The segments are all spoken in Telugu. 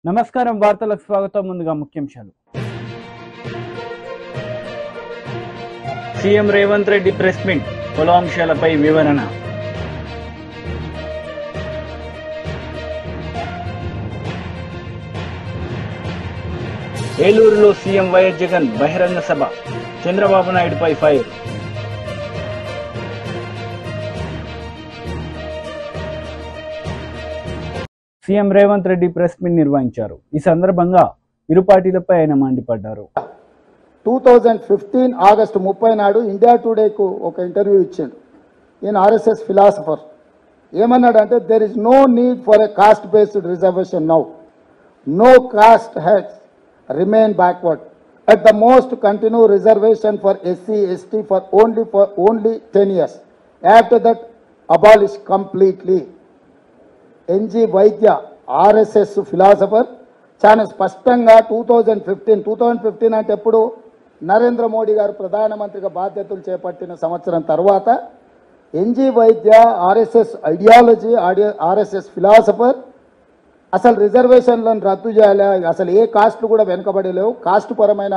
నమస్కారం వార్తలకు స్వాగతం. ముందుగా ముఖ్యాంశాలు. CM Revanth Reddy press meet, పలు అంశాలపై వివరణ. ఏలూరులో సీఎం వైఎస్ జగన్ బహిరంగ సభ, చంద్రబాబు నాయుడుపై fire. CM Revanth Reddy press meet నిర్వహించారు. ఈ సందర్భంగా ఇరు పార్టీలపై ఆయన మండిపడ్డారు. 2015 ఆగస్టు 30 నాడు ఇండియా టుడేకు ఒక ఇంటర్వ్యూ ఇచ్చాడు. ఈయన ఆర్ఎస్ఎస్ ఫిలాసఫర్. ఏమన్నాడంటే, there is no need for a caste based reservation now. No caste has remain backward. At the most, continue reservation for SC, ST for only 10 years. After that, abolish completely. NG వైద్య ఆర్ఎస్ఎస్ ఫిలాసఫర్ చాలా స్పష్టంగా 2015 అంటే ఎప్పుడు నరేంద్ర మోడీ గారు ప్రధానమంత్రిగా బాధ్యతలు చేపట్టిన సంవత్సరం తర్వాత ఎన్జీ వైద్య ఆర్ఎస్ఎస్ ఐడియాలజీ, ఆర్ఎస్ఎస్ ఫిలాసఫర్ అసలు రిజర్వేషన్లను రద్దు చేయాలి, అసలు ఏ కాస్ట్లు కూడా వెనుకబడలేవు, కాస్ట్ పరమైన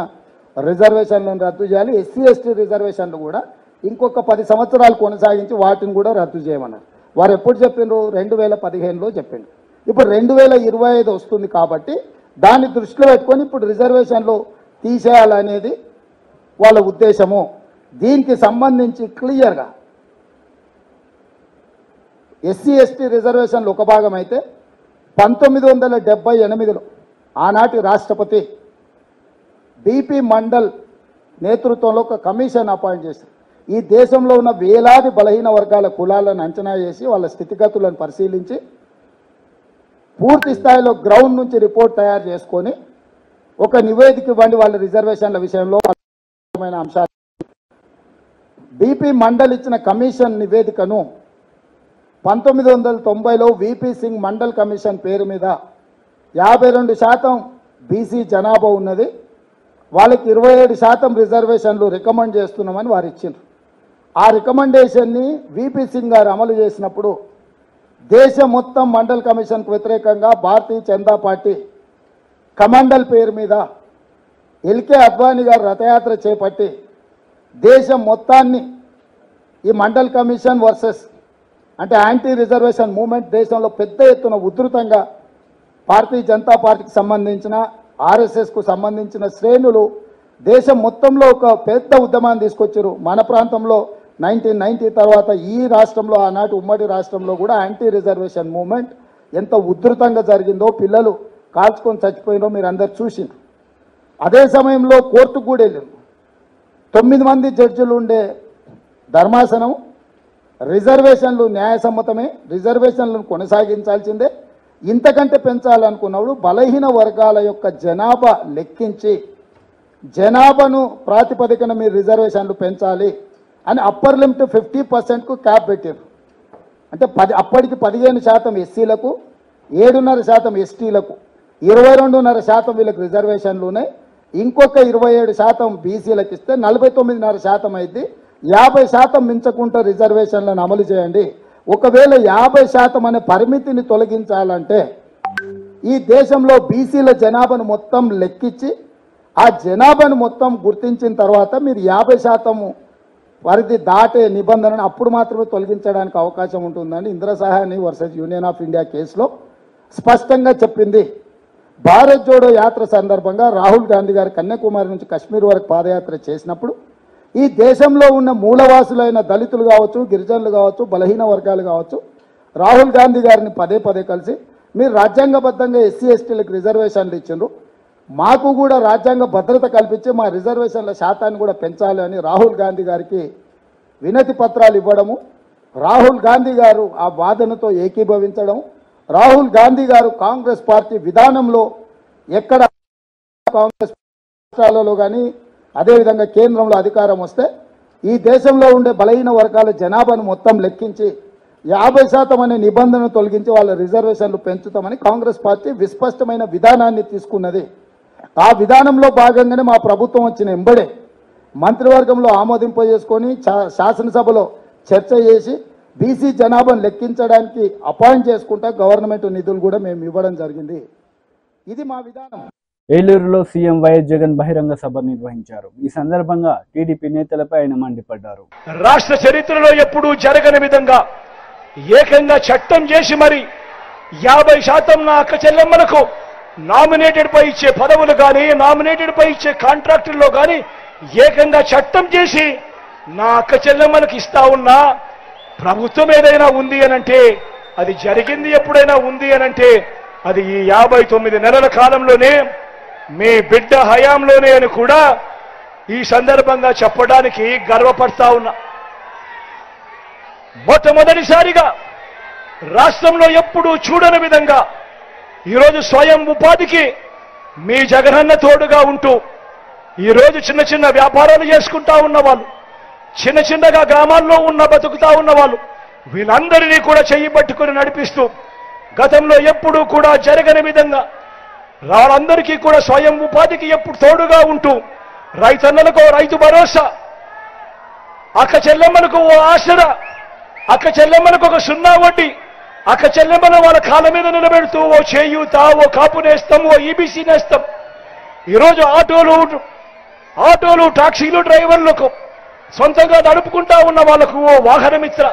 రిజర్వేషన్లను రద్దు చేయాలి, ఎస్సీ ఎస్టీ రిజర్వేషన్లు కూడా ఇంకొక 10 సంవత్సరాలు కొనసాగించి వాటిని కూడా రద్దు చేయమన్నారు. వారు ఎప్పుడు చెప్పిండ్రు? 2015లో చెప్పిండ్రు. ఇప్పుడు 2025 వస్తుంది కాబట్టి దాన్ని దృష్టిలో పెట్టుకొని ఇప్పుడు రిజర్వేషన్లు తీసేయాలనేది వాళ్ళ ఉద్దేశము. దీనికి సంబంధించి క్లియర్గా ఎస్సీ ఎస్టీ రిజర్వేషన్లు ఒక భాగం అయితే 1978లో ఆనాటి రాష్ట్రపతి బిపి మండల్ నేతృత్వంలో ఒక కమిషన్ అపాయింట్ చేశారు. ఈ దేశంలో ఉన్న వేలాది బలహీన వర్గాల కులాలను అంచనా చేసి వాళ్ళ స్థితిగతులను పరిశీలించి పూర్తి స్థాయిలో గ్రౌండ్ నుంచి రిపోర్ట్ తయారు చేసుకొని ఒక నివేదిక ఇవ్వండి వాళ్ళ రిజర్వేషన్ల విషయంలో అంశాలు. బిపి మండల్ ఇచ్చిన కమిషన్ నివేదికను 1990లో విపి సింగ్ మండల్ కమిషన్ పేరు మీద 52% బీసీ జనాభా ఉన్నది, వాళ్ళకి 27% రిజర్వేషన్లు రికమెండ్ చేస్తున్నామని వారు ఇచ్చిండ్రు. ఆ రికమెండేషన్ని విపి సింగ్ గారు అమలు చేసినప్పుడు దేశం మొత్తం మండల్ కమిషన్కు వ్యతిరేకంగా భారతీయ జనతా పార్టీ కమండల్ పేరు మీద ఎల్కే అద్వానీ గారు రథయాత్ర చేపట్టి దేశం మొత్తాన్ని ఈ మండల్ కమిషన్ వర్సెస్ అంటే యాంటీ రిజర్వేషన్ మూవ్మెంట్ దేశంలో పెద్ద ఎత్తున ఉధృతంగా భారతీయ జనతా పార్టీకి సంబంధించిన ఆర్ఎస్ఎస్కు సంబంధించిన శ్రేణులు దేశం మొత్తంలో ఒక పెద్ద ఉద్యమాన్ని తీసుకొచ్చారు. మన ప్రాంతంలో 1990 తర్వాత ఈ రాష్ట్రంలో, ఆనాటి ఉమ్మడి రాష్ట్రంలో కూడా యాంటీ రిజర్వేషన్ మూవ్మెంట్ ఎంత ఉధృతంగా జరిగిందో, పిల్లలు కాల్చుకొని చచ్చిపోయినో మీరు అందరు చూసిండ్రు. అదే సమయంలో కోర్టుకు కూడా వెళ్ళారు. 9 మంది జడ్జిలు ఉండే ధర్మాసనం రిజర్వేషన్లు న్యాయసమ్మతమే, రిజర్వేషన్లను కొనసాగించాల్సిందే, ఇంతకంటే పెంచాలనుకున్నప్పుడు బలహీన వర్గాల యొక్క జనాభా లెక్కించి జనాభాను ప్రాతిపదికన మీరు రిజర్వేషన్లు పెంచాలి అని అప్పర్ లిమిట్ 50%కు క్యాప్ పెట్టారు. అంటే అప్పటికి 15% ఎస్సీలకు, 7.5% ఎస్టీలకు, 22.5% వీళ్ళకి రిజర్వేషన్లు ఉన్నాయి. ఇంకొక 27% బీసీలకు ఇస్తే 49.5% అయింది. 50% మించకుండా రిజర్వేషన్లను అమలు చేయండి. ఒకవేళ 50% అనే పరిమితిని తొలగించాలంటే ఈ దేశంలో బీసీల జనాభాను మొత్తం లెక్కించి ఆ జనాభాను మొత్తం గుర్తించిన తర్వాత మీరు 50% పరిధి దాటే నిబంధనను అప్పుడు మాత్రమే తొలగించడానికి అవకాశం ఉంటుందని Indira Sahani versus Union of India కేసులో స్పష్టంగా చెప్పింది. భారత్ జోడో యాత్ర సందర్భంగా రాహుల్ గాంధీ గారు కన్యాకుమారి నుంచి కాశ్మీర్ వరకు పాదయాత్ర చేసినప్పుడు ఈ దేశంలో ఉన్న మూలవాసులైన దళితులు కావచ్చు, గిరిజనులు కావచ్చు, బలహీన వర్గాలు కావచ్చు, రాహుల్ గాంధీ గారిని పదే కలిసి మీరు రాజ్యాంగబద్ధంగా ఎస్సీ ఎస్టీలకు రిజర్వేషన్లు ఇచ్చిండ్రు, మాకు కూడా రాజ్యాంగ భద్రత కల్పించి మా రిజర్వేషన్ల శాతాన్ని కూడా పెంచాలి అని రాహుల్ గాంధీ గారికి వినతి పత్రాలు ఇవ్వడము, రాహుల్ గాంధీ గారు ఆ వాదనతో ఏకీభవించడం, రాహుల్ గాంధీ గారు కాంగ్రెస్ పార్టీ విధానంలో ఎక్కడ కాంగ్రెస్ రాష్ట్రాలలో కానీ అదేవిధంగా కేంద్రంలో అధికారం వస్తే ఈ దేశంలో ఉండే బలహీన వర్గాల జనాభాను మొత్తం లెక్కించి 50% అనే నిబంధనను తొలగించి వాళ్ళ రిజర్వేషన్లు పెంచుతామని కాంగ్రెస్ పార్టీ విస్పష్టమైన విధానాన్ని తీసుకున్నది. ఆ విధానంలో భాగంగానే మా ప్రభుత్వం వచ్చిన ఎంబడే మంత్రివర్గంలో ఆమోదింపజేసుకొని శాసనసభలో చర్చ చేసి బీసీ జనాభాను లెక్కించడానికి అపాయింట్ చేసుకుంటా గవర్నమెంట్ నిధులు కూడా మేము ఇవ్వడం జరిగింది. ఇది మా విధానం. ఏలూరులో సీఎం వైఎస్ జగన్ బహిరంగ సభ నిర్వహించారు. ఈ సందర్భంగా టీడీపీ నేతలపై ఆయన మండిపడ్డారు. రాష్ట్ర చరిత్రలో ఎప్పుడూ జరగని విధంగా ఏకంగా చట్టం చేసి మరి 50% నా అక్క చెల్లెమ్మలకు నామినేటెడ్ పై ఇచ్చే పదవులు కానీ నామినేటెడ్ పై ఇచ్చే కాంట్రాక్టుల్లో కానీ ఏకంగా చట్టం చేసి నా అక్క చెల్లెమ్మలకు ఇస్తా ఉన్నా ప్రభుత్వం ఏదైనా ఉంది అనంటే అది జరిగింది ఎప్పుడైనా ఉంది అనంటే అది ఈ 59 నెలల కాలంలోనే మీ బిడ్డ హయాంలోనే అని కూడా ఈ సందర్భంగా చెప్పడానికి గర్వపడతా ఉన్నా. మొట్టమొదటిసారిగా రాష్ట్రంలో ఎప్పుడూ చూడని విధంగా ఈరోజు స్వయం ఉపాధికి మీ జగనన్న తోడుగా ఉంటూ ఈరోజు చిన్న చిన్న వ్యాపారాలు చేసుకుంటా ఉన్నవాళ్ళు, చిన్న చిన్నగా గ్రామాల్లో బతుకుతా ఉన్నవాళ్ళు వీళ్ళందరినీ కూడా చెయ్యి పట్టుకుని నడిపిస్తూ గతంలో ఎప్పుడూ కూడా జరగని విధంగా వాళ్ళందరికీ కూడా స్వయం ఉపాధికి ఎప్పుడు తోడుగా ఉంటూ రైతన్నలకు రైతు భరోసా, అక్క చెల్లెమ్మలకు ఓ ఆసరా, అక్క చెల్లెమ్మలకు ఒక 0 వడ్డీ, అక్క చెల్లెమ్మను వాళ్ళ కాళ్ళ మీద నిలబెడుతూ ఓ చేయూత, ఓ కాపు నేస్తం, ఓ ఈబీసీ నేస్తం. ఈరోజు ఆటోలు టాక్సీలు డ్రైవర్లకు సొంతంగా నడుపుకుంటా ఉన్న వాళ్లకు ఓ వాహనమిత్ర,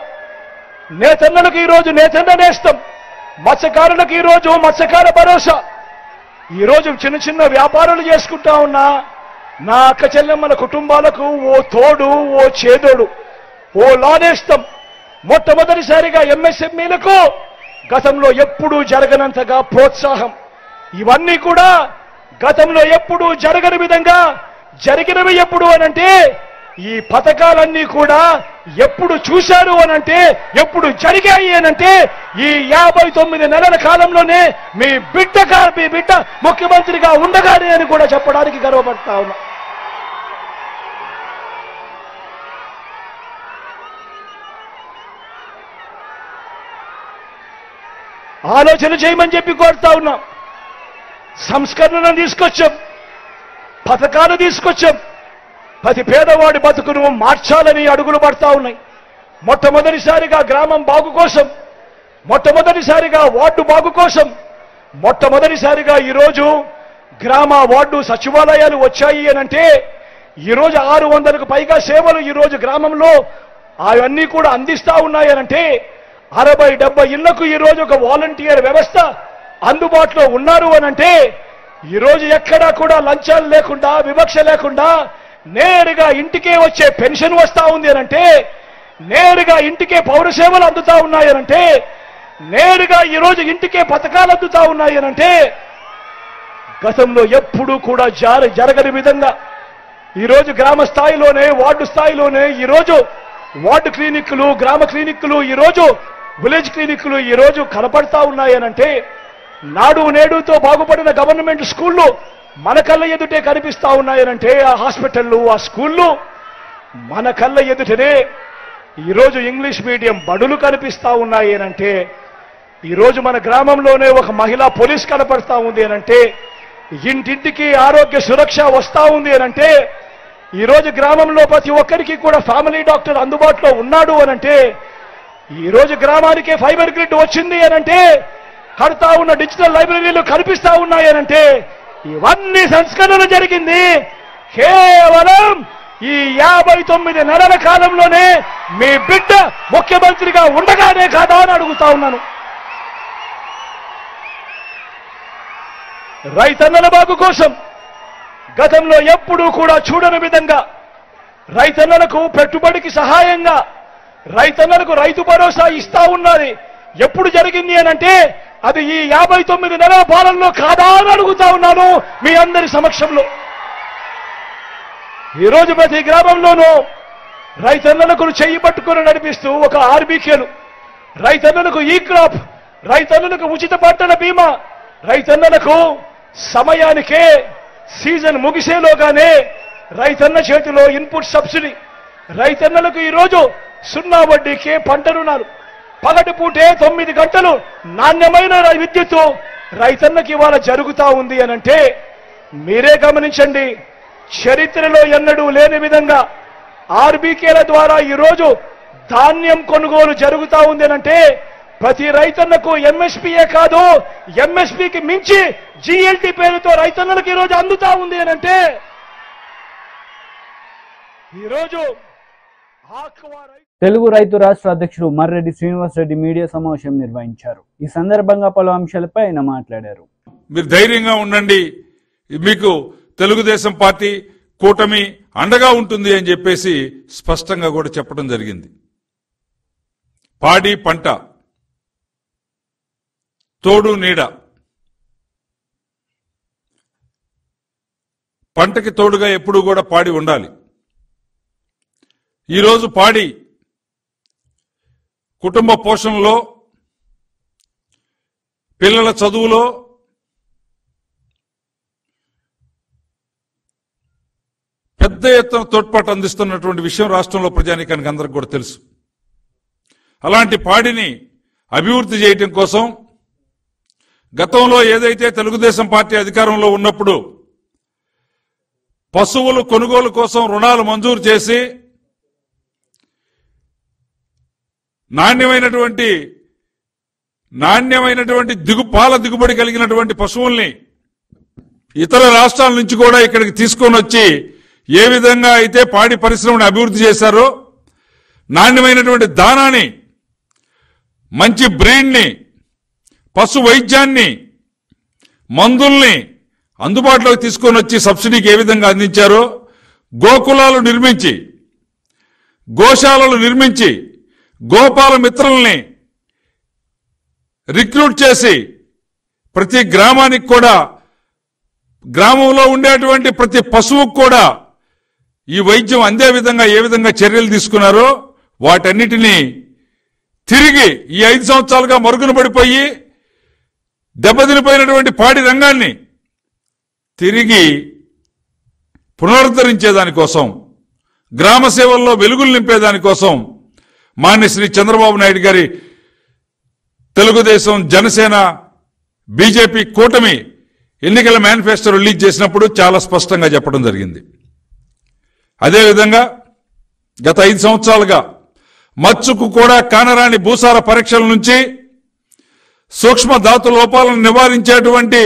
నేతన్నలకు ఈరోజు నేతన్న నేస్తం, మత్స్యకారులకు ఈరోజు మత్స్యకార భరోసా. ఈరోజు చిన్న చిన్న వ్యాపారాలు చేసుకుంటా ఉన్నా నా అక్క చెల్లెమ్మల కుటుంబాలకు ఓ తోడు, ఓ చేదోడు, ఓ లానేస్తం. మొట్టమొదటిసారిగా ఎంఎస్ఎంఈలకు గతంలో ఎప్పుడూ జరగనంతగా ప్రోత్సాహం. ఇవన్నీ కూడా గతంలో ఎప్పుడూ జరగని విధంగా జరిగినవి. ఎప్పుడు అనంటే ఈ పథకాలన్నీ కూడా ఎప్పుడు చూశారు అనంటే ఎప్పుడు జరిగాయి అనంటే ఈ 59 నెలల కాలంలోనే మీ బిడ్డ ముఖ్యమంత్రిగా ఉండగానే అని కూడా చెప్పడానికి గర్వపడతా ఉన్నా. ఆలోచన చేయమని చెప్పి కోరుతా ఉన్నాం. సంస్కరణలను తీసుకొచ్చాం, పథకాలు తీసుకొచ్చాం, ప్రతి పేదవాడి బతుకును మార్చాలని అడుగులు పడతా ఉన్నాయి. మొట్టమొదటిసారిగా గ్రామం బాగు కోసం, మొట్టమొదటిసారిగా వార్డు బాగు కోసం, మొట్టమొదటిసారిగా ఈరోజు గ్రామ వార్డు సచివాలయాలు వచ్చాయి అనంటే ఈరోజు 600కు పైగా సేవలు ఈరోజు గ్రామంలో అవన్నీ కూడా అందిస్తా ఉన్నాయనంటే 60-70 ఇళ్లకు ఈరోజు ఒక వాలంటీర్ వ్యవస్థ అందుబాటులో ఉన్నారు అనంటే ఈరోజు ఎక్కడా కూడా లంచాలు లేకుండా వివక్ష లేకుండా నేరుగా ఇంటికే వచ్చే పెన్షన్ వస్తా ఉంది అనంటే, నేరుగా ఇంటికే పౌర సేవలు అందుతా ఉన్నాయనంటే, నేరుగా ఈరోజు ఇంటికే పథకాలు అందుతా ఉన్నాయనంటే గతంలో ఎప్పుడూ కూడా జరగని విధంగా ఈరోజు గ్రామ స్థాయిలోనే వార్డు స్థాయిలోనే ఈరోజు వార్డు క్లినిక్లు, గ్రామ క్లినిక్లు, ఈరోజు విలేజ్ క్లినిక్లు ఈరోజు కనపడతా ఉన్నాయనంటే నాడు నేడుతో బాగుపడిన గవర్నమెంట్ స్కూళ్ళు మన కళ్ళ ఎదుటే కనిపిస్తా ఉన్నాయనంటే ఆ హాస్పిటళ్ళు, ఆ స్కూళ్ళు మన కళ్ళ ఎదుటనే ఈరోజు ఇంగ్లీష్ మీడియం బడులు కనిపిస్తా ఉన్నాయనంటే ఈరోజు మన గ్రామంలోనే ఒక మహిళా పోలీస్ కనపడతా ఉంది అనంటే ఇంటింటికి ఆరోగ్య సురక్ష వస్తా ఉంది అనంటే ఈరోజు గ్రామంలో ప్రతి ఒక్కరికి కూడా ఫ్యామిలీ డాక్టర్ అందుబాటులో ఉన్నాడు అనంటే ఈరోజు గ్రామానికే ఫైబర్ గ్రిడ్ వచ్చింది అనంటే కడతా ఉన్న డిజిటల్ లైబ్రరీలు కనిపిస్తా ఉన్నాయనంటే ఇవన్నీ సంస్కరణలు జరిగింది కేవలం ఈ 59 నెలల కాలంలోనే మీ బిడ్డ ముఖ్యమంత్రిగా ఉండగానే కాదా అని అడుగుతా ఉన్నాను. రైతన్నల బాగు కోసం గతంలో ఎప్పుడూ కూడా చూడని విధంగా రైతన్నలకు పెట్టుబడికి సహాయంగా రైతన్నలకు రైతు భరోసా ఇస్తా ఉన్నది ఎప్పుడు జరిగింది అనంటే అది ఈ 59 నెలల పాలనలో కాదా అని అడుగుతా ఉన్నాను మీ అందరి సమక్షంలో. ఈరోజు ప్రతి గ్రామంలోనూ రైతన్నలకు చెయ్యి పట్టుకొని నడిపిస్తూ ఒక ఆర్బీకేలు, రైతన్నలకు ఈ క్రాప్, రైతన్నలకు ఉచిత పంటల బీమా, రైతన్నలకు సమయానికే సీజన్ ముగిసేలోగానే రైతన్న చేతిలో ఇన్పుట్ సబ్సిడీ, రైతన్నలకు ఈరోజు 0 వడ్డీకే పంట రుణాలు, పగటిపూటే 9 గంటలు నాణ్యమైన విద్యుత్తు రైతన్నకి ఇవాళ జరుగుతా ఉంది అనంటే మీరే గమనించండి. చరిత్రలో ఎన్నడూ లేని విధంగా ఆర్బీకేల ద్వారా ఈరోజు ధాన్యం కొనుగోలు జరుగుతా ఉంది అనంటే ప్రతి రైతన్నకు ఎంఎస్పీయే కాదు ఎంఎస్పీకి మించి GLT పేరుతో రైతన్నలకు ఈరోజు అందుతా ఉంది అని అంటే ఈరోజు తెలుగు రైతు రాష్ట్ర అధ్యక్షుడు మర్రెడ్డి శ్రీనివాసరెడ్డి మీడియా సమావేశం నిర్వహించారు. ఈ సందర్భంగా పలు అంశాలపై ఆయన మాట్లాడారు. మీరు ధైర్యంగా ఉండండి, మీకు తెలుగుదేశం పార్టీ కూటమి అండగా ఉంటుంది అని చెప్పేసి స్పష్టంగా కూడా చెప్పడం జరిగింది. పాడి పంట తోడు నీడ, పంటకి తోడుగా ఎప్పుడూ కూడా పాడి ఉండాలి. ఈరోజు పాడి కుటుంబ పోషణలో, పిల్లల చదువులో, పెద్ద ఎత్తున తోడ్పాటు అందిస్తున్నటువంటి విషయం రాష్ట్రంలో ప్రజానీకానికి అందరికి కూడా తెలుసు. అలాంటి పాడిని అభివృద్ధి చేయటం కోసం గతంలో ఏదైతే తెలుగుదేశం పార్టీ అధికారంలో ఉన్నప్పుడు పశువులు కొనుగోలు కోసం రుణాలు మంజూరు చేసి నాణ్యమైనటువంటి పాల దిగుబడి కలిగినటువంటి పశువుల్ని ఇతర రాష్ట్రాల నుంచి కూడా ఇక్కడికి తీసుకొని వచ్చి ఏ విధంగా అయితే పాడి పరిశ్రమను అభివృద్ధి చేశారో, నాణ్యమైనటువంటి దానాన్ని, మంచి బ్రీడ్ని, పశు వైద్యాన్ని, మందుల్ని అందుబాటులోకి తీసుకొని వచ్చి సబ్సిడీకి ఏ విధంగా అందించారో, గోకులాలు నిర్మించి, గోశాలలు నిర్మించి, గోపాల మిత్రుల్ని రిక్రూట్ చేసి ప్రతి గ్రామానికి కూడా, గ్రామంలో ఉండేటువంటి ప్రతి పశువుకు కూడా ఈ వైద్యం అందే విధంగా ఏ విధంగా చర్యలు తీసుకున్నారో వాటన్నిటినీ తిరిగి ఈ 5 సంవత్సరాలుగా మరుగున పడిపోయి దెబ్బతినిపోయినటువంటి పాడి రంగాన్ని తిరిగి పునరుద్ధరించేదానికోసం, గ్రామ సేవల్లో వెలుగులు నింపేదానికోసం మాన్య శ్రీ చంద్రబాబు నాయుడు గారి తెలుగుదేశం, జనసేన, బీజేపీ కూటమి ఎన్నికల మేనిఫెస్టో రిలీజ్ చేసినప్పుడు చాలా స్పష్టంగా చెప్పడం జరిగింది. అదేవిధంగా గత 5 సంవత్సరాలుగా మచ్చుకు కూడా కానరాని భూసార పరీక్షల నుంచి సూక్ష్మ ధాతు లోపాలను నివారించేటువంటి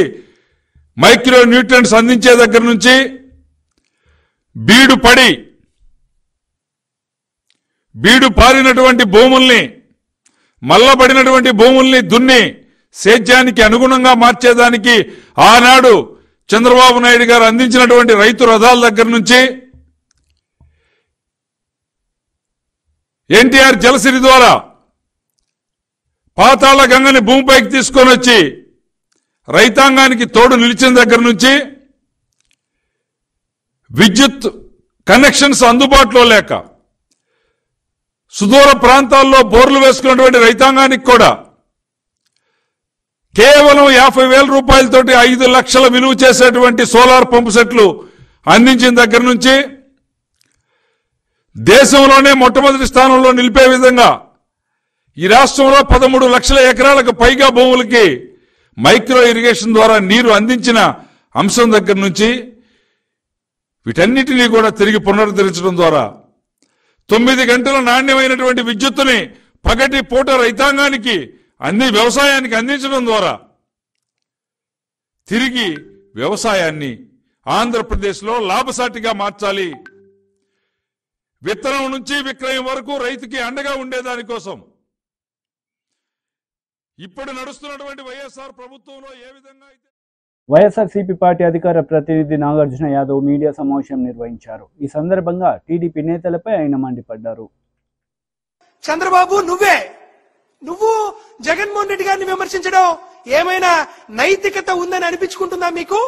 మైక్రో న్యూట్రియంట్స్ అందించే దగ్గర నుంచి బీడు పారినటువంటి భూముల్ని, మల్లబడినటువంటి భూముల్ని దున్ని సేద్యానికి అనుగుణంగా మార్చేదానికి ఆనాడు చంద్రబాబు నాయుడు గారు అందించినటువంటి రైతు రథాల దగ్గర నుంచి ఎన్టీఆర్ జలసిరి ద్వారా పాతాళ గంగని భూమిపైకి తీసుకొని వచ్చి రైతాంగానికి తోడు నిలిచిన దగ్గర నుంచి విద్యుత్ కనెక్షన్స్ అందుబాటులో లేక సుదూర ప్రాంతాల్లో బోర్లు వేసుకున్నటువంటి రైతాంగానికి కూడా కేవలం 50,000 రూపాయలతోటి 5 లక్షల విలువ చేసేటువంటి సోలార్ పంపు సెట్లు అందించిన దగ్గర నుంచి దేశంలోనే మొట్టమొదటి స్థానంలో నిలిపే విధంగా ఈ రాష్ట్రంలో 13 లక్షల ఎకరాలకు పైగా భూములకి మైక్రో ఇరిగేషన్ ద్వారా నీరు అందించిన అంశం దగ్గర నుంచి వీటన్నిటినీ కూడా తిరిగి పునరుద్ధరించడం ద్వారా 9 గంటల నాణ్యమైనటువంటి విద్యుత్తుని పగటి పూట రైతాంగానికి వ్యవసాయానికి అందించడం ద్వారా తిరిగి వ్యవసాయాన్ని ఆంధ్రప్రదేశ్లో లాభసాటిగా మార్చాలి. విత్తనం నుంచి విక్రయం వరకు రైతుకి అండగా ఉండేదానికోసం ఇప్పుడు నడుస్తున్నటువంటి వైఎస్ఆర్ ప్రభుత్వంలో ఏ విధంగా అయితే వైఎస్ఆర్సీపీ పార్టీ అధికార ప్రతినిధి నాగార్జున యాదవ్ మీడియా సమావేశం నిర్వహించారు. ఈ సందర్భంగా టీడీపీ నేతలపై ఆయన మండిపడ్డారు. చంద్రబాబు, నువ్వు జగన్మోహన్ రెడ్డి గారిని విమర్శించడం ఏమైనా నైతికత ఉందని అనిపించుకుంటుందా మీకు?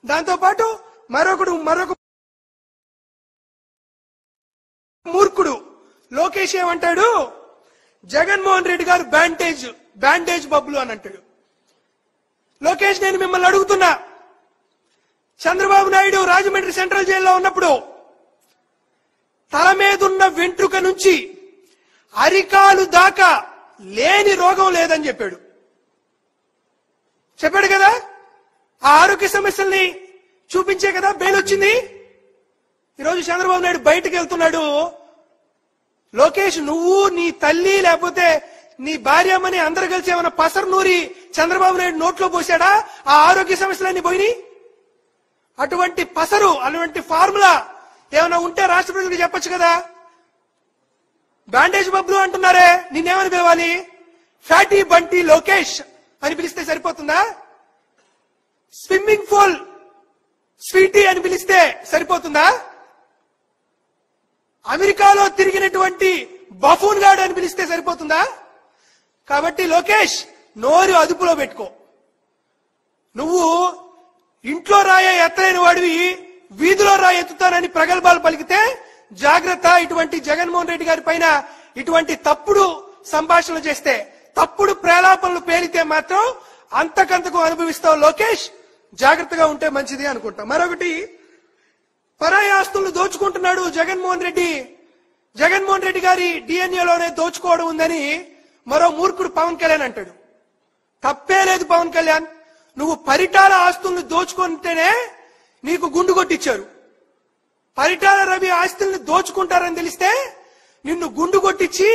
దాంతోపాటు మరొక మూర్ఖుడు లోకేష్ ఏమంటాడు, జగన్మోహన్ రెడ్డి గారు బ్యాండేజ్ బబ్బులు అని అంటాడు. లోకేష్, నేను మిమ్మల్ని అడుగుతున్నా, చంద్రబాబు నాయుడు రాజమండ్రి సెంట్రల్ జైల్లో ఉన్నప్పుడు తల మీదున్న వెంట్రుక నుంచి అరికాలు దాకా లేని రోగం లేదని చెప్పాడు కదా. ఆ ఆరోగ్య సమస్యల్ని చూపించే కదా బెయిల్ వచ్చింది. ఈరోజు చంద్రబాబు నాయుడు బయటకు వెళ్తున్నాడు. లోకేష్, నువ్వు, నీ తల్లి, లేకపోతే నీ భార్యమని అందరు కలిసి ఏమైనా పసరు నూరి చంద్రబాబు నాయుడు నోట్లో పోసాడా ఆ ఆరోగ్య సమస్యలన్నీ పోయినాయి? అటువంటి పసరు, అటువంటి ఫార్ములా ఏమైనా ఉంటే రాష్ట్ర ప్రజలకు చెప్పొచ్చు కదా. బ్యాండేజ్ బబ్లు అంటున్నారే, నిన్నేమని పిలవాలి? ఫ్యాటీ బంటి లోకేష్ అని పిలిస్తే సరిపోతుందా? స్విమ్మింగ్ పూల్ స్వీటీ అని పిలిస్తే సరిపోతుందా? అమెరికాలో తిరిగినటువంటి బఫూన్ గార్డ్ అని పిలిస్తే సరిపోతుందా? కాబట్టి లోకేష్, నోరు అదుపులో పెట్టుకో. నువ్వు ఇంట్లో రాయ ఎత్తలేని వాడివి వీధిలో రాయి ఎత్తుతానని ప్రగల్భాలు పలికితే జాగ్రత్త. ఇటువంటి జగన్మోహన్ రెడ్డి గారి పైన ఇటువంటి తప్పుడు సంభాషణలు చేస్తే, తప్పుడు ప్రేలాపనలు పేలితే మాత్రం అంతకంతకు అనుభవిస్తావు లోకేష్. జాగ్రత్తగా ఉంటే మంచిది అనుకుంటా. మరొకటి, పరాయి ఆస్తులను దోచుకుంటున్నాడు జగన్మోహన్ రెడ్డి. జగన్మోహన్ రెడ్డి గారి డిఎన్ఏలోనే దోచుకోవడం ఉందని మరో మూర్ఖుడు పవన్ కళ్యాణ్ అంటాడు. తప్పే లేదు పవన్ కళ్యాణ్, నువ్వు పరిటాల ఆస్తులను దోచుకుంటేనే నీకు గుండు కొట్టించారు. పరిటాల రవి ఆస్తుల్ని దోచుకుంటారని తెలిస్తే నిన్ను గుండు కొట్టించి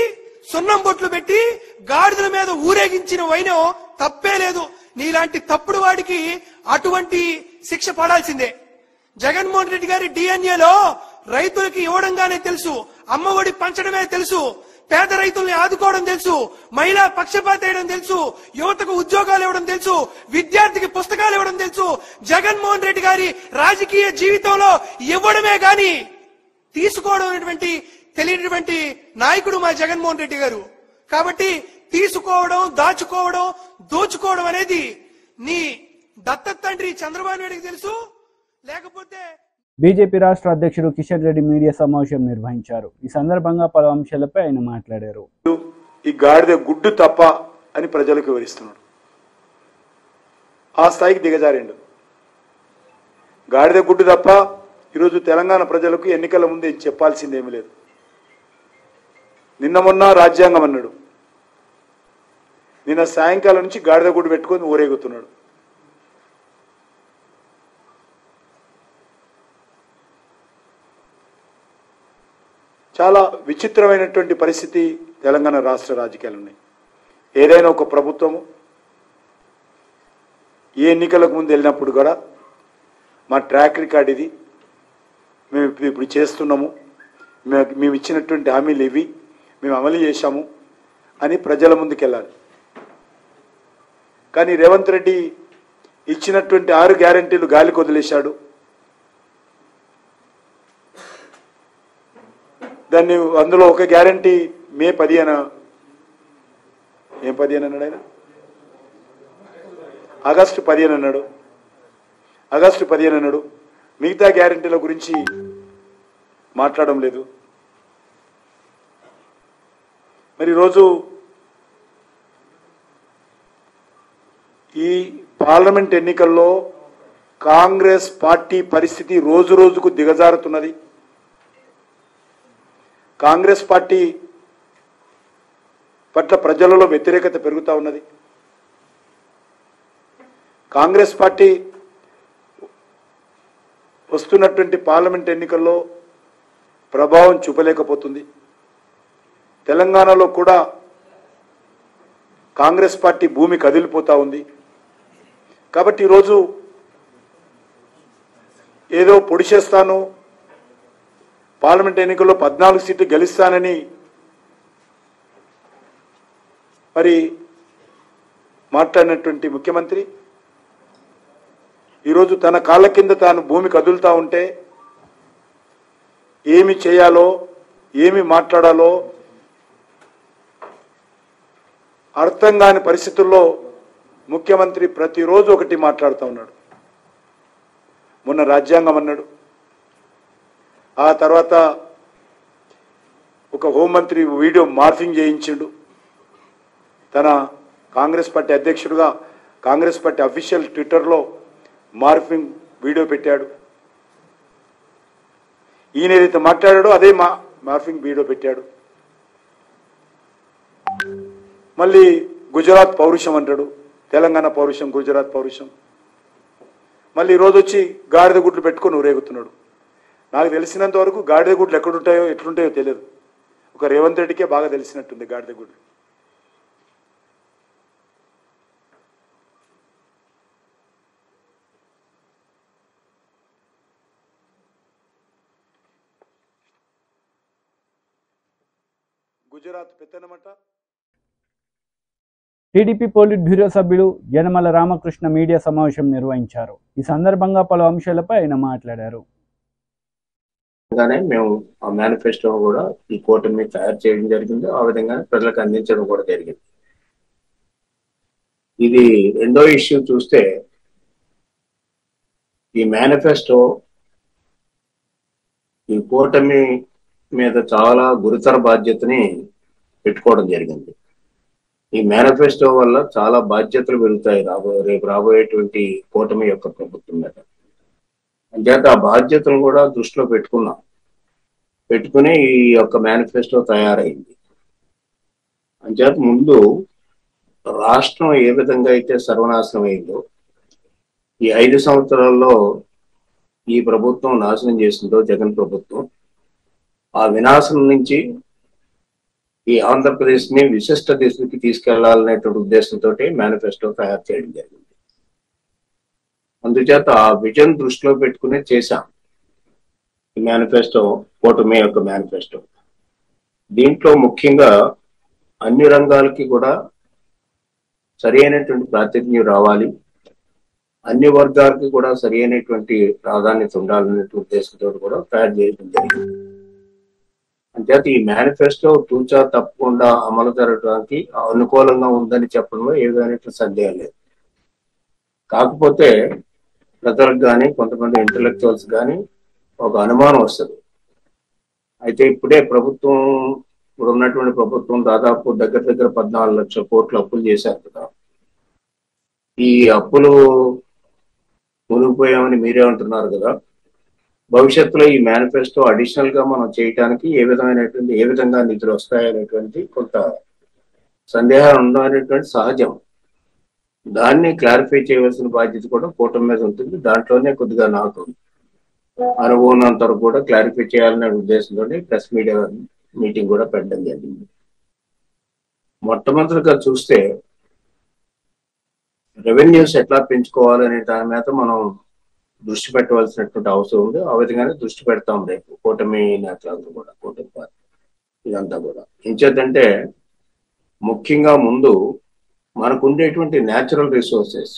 సున్నం బొట్లు పెట్టి గాడిదల మీద ఊరేగించిన వైనం తప్పే లేదు. నీలాంటి తప్పుడు వాడికి అటువంటి శిక్ష పడాల్సిందే. జగన్మోహన్ రెడ్డి గారి డిఎన్ఏలో రైతులకి ఇవ్వడంగానే తెలుసు, అమ్మఒడి పంచడమే తెలుసు, పేద రైతుల్ని ఆదుకోవడం తెలుసు, మహిళా పక్షపాత వేయడం తెలుసు, యువతకు ఉద్యోగాలు ఇవ్వడం తెలుసు, విద్యార్థికి పుస్తకాలు ఇవ్వడం తెలుసు. జగన్మోహన్ రెడ్డి గారి రాజకీయ జీవితంలో ఇవ్వడమే గాని తీసుకోవడం అనేటువంటి తెలియనటువంటి నాయకుడు మా జగన్మోహన్ రెడ్డి గారు. కాబట్టి తీసుకోవడం, దాచుకోవడం, దోచుకోవడం అనేది నీ దత్తత తండ్రి చంద్రబాబు నాయుడికి తెలుసు. లేకపోతే బీజేపీ రాష్ట్ర అధ్యక్షుడు కిషన్ రెడ్డి మీడియా సమావేశం నిర్వహించారు. ఈ సందర్భంగా పలు అంశాలపై ఆయన మాట్లాడారు. ఈ గాడిద గుడ్డు తప్ప అని ప్రజలకు వివరిస్తున్నాడు. ఆ స్థాయికి దిగజారిండు. గాడిద గుడ్డు తప్ప ఈరోజు తెలంగాణ ప్రజలకు ఎన్నికల ముందు చెప్పాల్సిందేమీ లేదు. నిన్న మొన్న రాజ్యాంగం అన్నాడు, నిన్న సాయంకాలం నుంచి గాడిద గుడ్డు పెట్టుకొని ఊరేగుతున్నాడు. చాలా విచిత్రమైనటువంటి పరిస్థితి తెలంగాణ రాష్ట్ర రాజకీయాలు ఉన్నాయి. ఏదైనా ఒక ప్రభుత్వము ఏ ఎన్నికలకు ముందు వెళ్ళినప్పుడు కూడా మా ట్రాక్ రికార్డ్ ఇది, మేము ఇప్పుడు చేస్తున్నాము, మేము ఇచ్చినటువంటి హామీలు ఇవి, మేము అమలు చేశాము అని ప్రజల ముందుకు వెళ్ళాలి. కానీ రేవంత్ రెడ్డి ఇచ్చినటువంటి 6 గ్యారెంటీలు గాలికి వదిలేశాడు. దాన్ని అందులో ఒక గ్యారంటీ మే 15 ఏం 15 అన్నాడు ఆయన, ఆగస్టు 15 అన్నాడు. ఆగస్టు 15 అన్నాడు. మిగతా గ్యారంటీల గురించి మాట్లాడడం లేదు. మరి ఈరోజు ఈ పార్లమెంట్ ఎన్నికల్లో కాంగ్రెస్ పార్టీ పరిస్థితి రోజు రోజుకు దిగజారుతున్నది. కాంగ్రెస్ పార్టీ పట్ల ప్రజలలో వ్యతిరేకత పెరుగుతూ ఉన్నది. కాంగ్రెస్ పార్టీ వస్తున్నటువంటి పార్లమెంట్ ఎన్నికల్లో ప్రభావం చూపలేకపోతుంది. తెలంగాణలో కూడా కాంగ్రెస్ పార్టీ భూమి కదిలిపోతూ ఉంది. కాబట్టి ఈరోజు ఏదో పొడి చేస్తాను, పార్లమెంట్ ఎన్నికల్లో 14 సీట్లు గెలుస్తానని మరి మాట్లాడినటువంటి ముఖ్యమంత్రి ఈరోజు తన కాళ్ళ కింద తాను భూమి కదులుతూ ఉంటే ఏమి చేయాలో, ఏమి మాట్లాడాలో అర్థం కాని పరిస్థితుల్లో ముఖ్యమంత్రి ప్రతిరోజు ఒకటి మాట్లాడుతూ ఉన్నాడు. మొన్న రాజ్యాంగం అన్నాడు, ఆ తర్వాత ఒక హోంమంత్రి వీడియో మార్ఫింగ్ చేయించిండు. తన కాంగ్రెస్ పార్టీ అధ్యక్షుడిగా కాంగ్రెస్ పార్టీ అఫీషియల్ ట్విట్టర్లో మార్ఫింగ్ వీడియో పెట్టాడు. ఈయన ఏదైతే మాట్లాడాడో అదే మార్ఫింగ్ వీడియో పెట్టాడు. మళ్ళీ గుజరాత్ పౌరుషం అంటాడు, తెలంగాణ పౌరుషం, గుజరాత్ పౌరుషం. మళ్ళీ ఈరోజు వచ్చి గాడిద గుడ్లు పెట్టుకొని ఊరేగుతున్నాడు. నాకు తెలిసినంత వరకు గాడిద గుడ్లు ఎక్కడుంటాయో ఎట్లుంటాయో తెలియదు. ఒక రేవంత్ రెడ్డికే బాగా తెలిసినట్టుంది గాడిద గుడ్లు. గుజరాత్ పెత్తనమట. టీడీపీ పోలిట్ బ్యూరో సభ్యులు యనమల రామకృష్ణ మీడియా సమావేశం నిర్వహించారు. ఈ సందర్భంగా పలు అంశాలపై ఆయన మాట్లాడారు. మేము ఆ మేనిఫెస్టో కూడా ఈ కూటమి తయారు చేయడం జరిగింది, ఆ విధంగా ప్రజలకు అందించడం కూడా జరిగింది. ఇది రెండో ఇష్యూ చూస్తే, ఈ మేనిఫెస్టో ఈ కూటమి మీద చాలా గురుతర బాధ్యతని పెట్టుకోవడం జరిగింది. ఈ మేనిఫెస్టో వల్ల చాలా బాధ్యతలు పెరుగుతాయి రేపు రాబోయేటువంటి కూటమి యొక్క ప్రభుత్వం మీద. అంచేత ఆ బాధ్యతలు కూడా దృష్టిలో పెట్టుకుని ఈ యొక్క మేనిఫెస్టో తయారైంది. అంచేత ముందు రాష్ట్రం ఏ విధంగా అయితే సర్వనాశనం అయిందో, ఈ 5 సంవత్సరాల్లో ఈ ప్రభుత్వం నాశనం చేసిందో జగన్ ప్రభుత్వం, ఆ వినాశనం నుంచి ఈ ఆంధ్రప్రదేశ్ ని విశిష్ట దిశకి తీసుకెళ్లాలనేటువంటి ఉద్దేశంతో మేనిఫెస్టో తయారు చేయడం జరిగింది. అందుచేత ఆ విజన్ దృష్టిలో పెట్టుకుని చేశాం ఈ మేనిఫెస్టో, కూటమి యొక్క మేనిఫెస్టో. దీంట్లో ముఖ్యంగా అన్ని రంగాలకి కూడా సరి అయినటువంటి ప్రాతినిధ్యం రావాలి, అన్ని వర్గాలకి కూడా సరి అయినటువంటి ప్రాధాన్యత ఉండాలనే ఉద్దేశంతో కూడా తయారు చేయడం జరిగింది. అంచేత ఈ మేనిఫెస్టో తూచా తప్పకుండా అమలు జరగడానికి అనుకూలంగా ఉందని చెప్పడంలో ఏ విధమైన సందేహం లేదు. కాకపోతే ప్రజలకు కానీ కొంతమంది ఇంటలెక్చువల్స్ కానీ ఒక అనుమానం వస్తుంది. అయితే ఇప్పుడే ప్రభుత్వం, ఇప్పుడు ఉన్నటువంటి ప్రభుత్వం దాదాపు దగ్గర 14 లక్షల కోట్ల అప్పులు చేశారు కదా. ఈ అప్పులు మునిగిపోయామని మీరే అంటున్నారు కదా. భవిష్యత్తులో ఈ మేనిఫెస్టో అడిషనల్ గా మనం చేయడానికి ఏ విధంగా నిధులు వస్తాయనేటువంటి కొంత సందేహాలు ఉండనేటువంటి సహజం. దాన్ని క్లారిఫై చేయవలసిన బాధ్యత కూడా కూటమి మీద ఉంటుంది. దాంట్లోనే కొద్దిగా నాకు అనుభవం ఉన్నంత వరకు కూడా క్లారిఫై చేయాలనే ఉద్దేశంతో ప్రెస్ మీడియా మీటింగ్ కూడా పెట్టడం జరిగింది. మొట్టమొదటిగా చూస్తే రెవెన్యూస్ ఎట్లా పెంచుకోవాలనే దాని మీద మనం దృష్టి పెట్టవలసినటువంటి అవసరం ఉంది. ఆ విధంగానే దృష్టి పెడతాం రేపు కూటమి నేతలంతా కూడా, కూటమి పార్టీ ఇదంతా కూడా. ఇంచేతంటే ముఖ్యంగా ముందు మనకు ఉండేటువంటి న్యాచురల్ రిసోర్సెస్,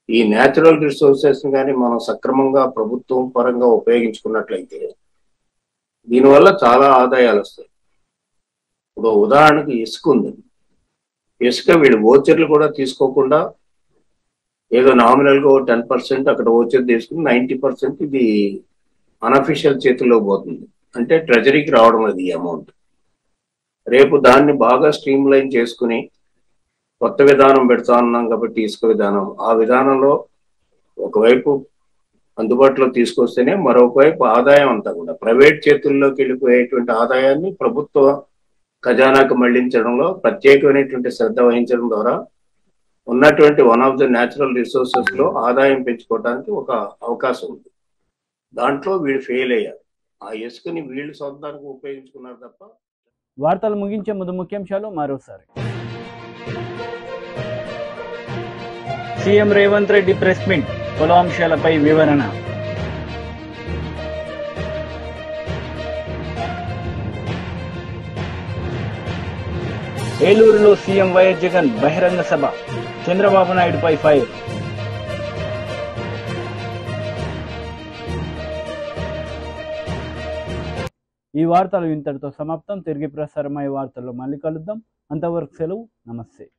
ఈ న్యాచురల్ రిసోర్సెస్ కానీ మనం సక్రమంగా ప్రభుత్వం పరంగా ఉపయోగించుకున్నట్లయితే దీనివల్ల చాలా ఆదాయాలు వస్తాయి. ఇప్పుడు ఉదాహరణకు ఇసుక ఉంది. ఇసుక వీళ్ళు ఓచర్లు కూడా తీసుకోకుండా ఏదో నామినల్ గా 10% అక్కడ ఓచర్ తీసుకుని 90% ఇది అన్అఫీషియల్ చేతుల్లో పోతుంది. అంటే ట్రెజరీకి రావడం అది అమౌంట్. రేపు దాన్ని బాగా స్ట్రీమ్ లైన్ చేసుకుని కొత్త విధానం పెడతా ఉన్నాం కాబట్టి ఇసుక విధానం, ఆ విధానంలో ఒకవైపు అందుబాటులో తీసుకొస్తేనే మరొకవైపు ఆదాయం అంతా కూడా ప్రైవేట్ చేతుల్లోకి వెళ్ళిపోయేటువంటి ఆదాయాన్ని ప్రభుత్వ ఖజానాకు మళ్లించడంలో ప్రత్యేకమైనటువంటి శ్రద్ధ వహించడం ద్వారా ఉన్నటువంటి one of the natural resources లో ఆదాయం పెంచుకోవడానికి ఒక అవకాశం ఉంది. దాంట్లో వీళ్ళు ఫెయిల్ అయ్యారు. ఆ ఇసుకని వీళ్ళు సొంతానికి ఉపయోగించుకున్నారు తప్ప. వార్తలు ముగించే ముందు ముఖ్యాంశాలు మరోసారి. CM Revanth Reddy press meet, పలు అంశాలపై వివరణ. ఏలూరులో సీఎం వైఎస్ జగన్ బహిరంగ సభ, చంద్రబాబు నాయుడుపై ఫైర్. ఈ వార్తలు ఇంతటితో సమాప్తం. తిరిగి ప్రసారమయ్యే వార్తల్లో మళ్ళీ కలుద్దాం. అంతవరకు సెలవు. నమస్తే.